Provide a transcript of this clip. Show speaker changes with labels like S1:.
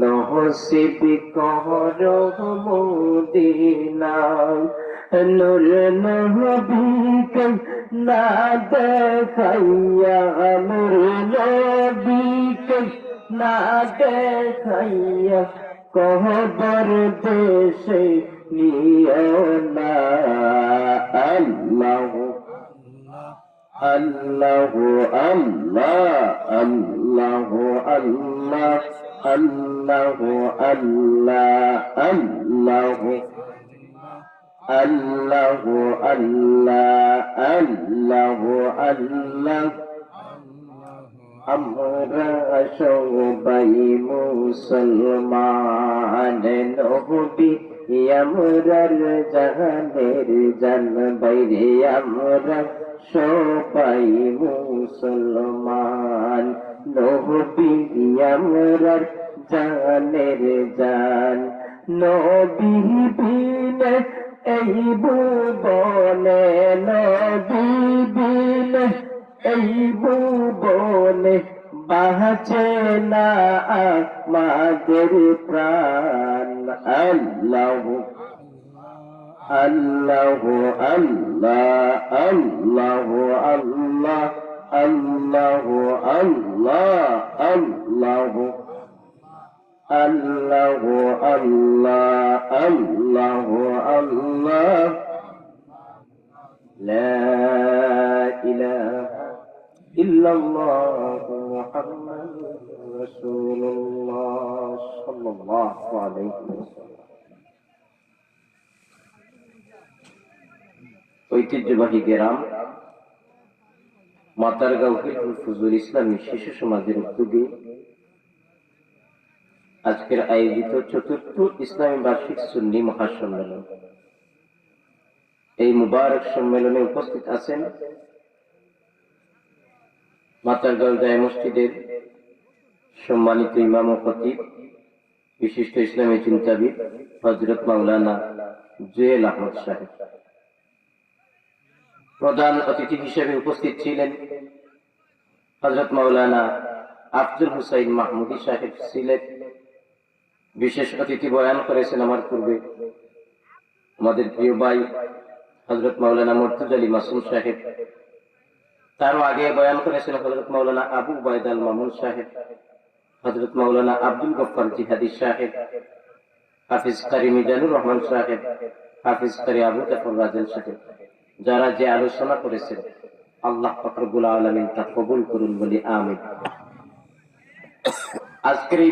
S1: নসিব কর মদিনা নূর নবীকে না দেখাইয়া নূর নবীকে না দেখাইয়া কবর দেশে নিও না। আল্লাহ আল্লাহ আল্লাহ আল্লাহ আল্লাহ আল্লাহ আল্লাহ আল্লাহ আল্লাহ আল্লাহ আল্লাহ। আমরা সবাই মুসলমান, নবী আমরার জাহানের জান বাইরে। আমরা সবাই মুসলমান, নবী আমরার জানের জান। নবী বিনে এই ভুবনে, নবী বিনে এই ভুবনে বাঁচে না আমাদের প্রাণ। আল্লাহ আল্লাহ আল্লাহ আল্লাহ আল্লাহ আল্লাহ আল্লাহ আল্লাহ আল্লাহ আল্লাহ আল্লাহ আল্লাহ। লা ইলাহা ইল্লাল্লাহু মুহাম্মাদুর রাসূলুল্লাহ সাল্লাল্লাহু আলাইহি ওয়াসাল্লাম। ঐতিহ্যবাহী গ্রাম মাতারগাঁও হিলফুল ফুজুল ইসলামী শিশু সমাজের উদ্যোগে আজকের আয়োজিত চতুর্থ ইসলামী বার্ষিক সুন্নি মহাসম্মেলন। এই মুবারক সম্মেলনে উপস্থিত আছেন মাতারগাঁও জায়ে মসজিদের সম্মানিত ইমাম ও খতিব, বিশিষ্ট ইসলামী চিন্তাবিদ হযরত মাওলানা জুয়েল আহমদ সাহেব। প্রধান অতিথি হিসেবে উপস্থিত ছিলেন হযরত মাওলানা আফজল হুসাইন মাহমুদী সাহেব সিলেট। বিশেষ অতিথি বয়ান করেছেন আমার পূর্বে আমাদের প্রিয় ভাই হযরত মাওলানা মুর্তজা আলী মাসুম সাহেব। তারও আগে বয়ান করেছেন হযরত মাওলানা আবু উবায়দা আল মামুন সাহেব, হযরত মাওলানা আব্দুল গফফার জিহাদি সাহেব, হাফিজ কারি মিজানুর রহমান সাহেব, হাফিজ কারি আবু জাফর রাজেল সাহেব। যারা যে আলোচনা করেছেন আল্লাহ পাক রব্বুল আলামিন তা কবুল করুন বলি আমিন। আজকের এই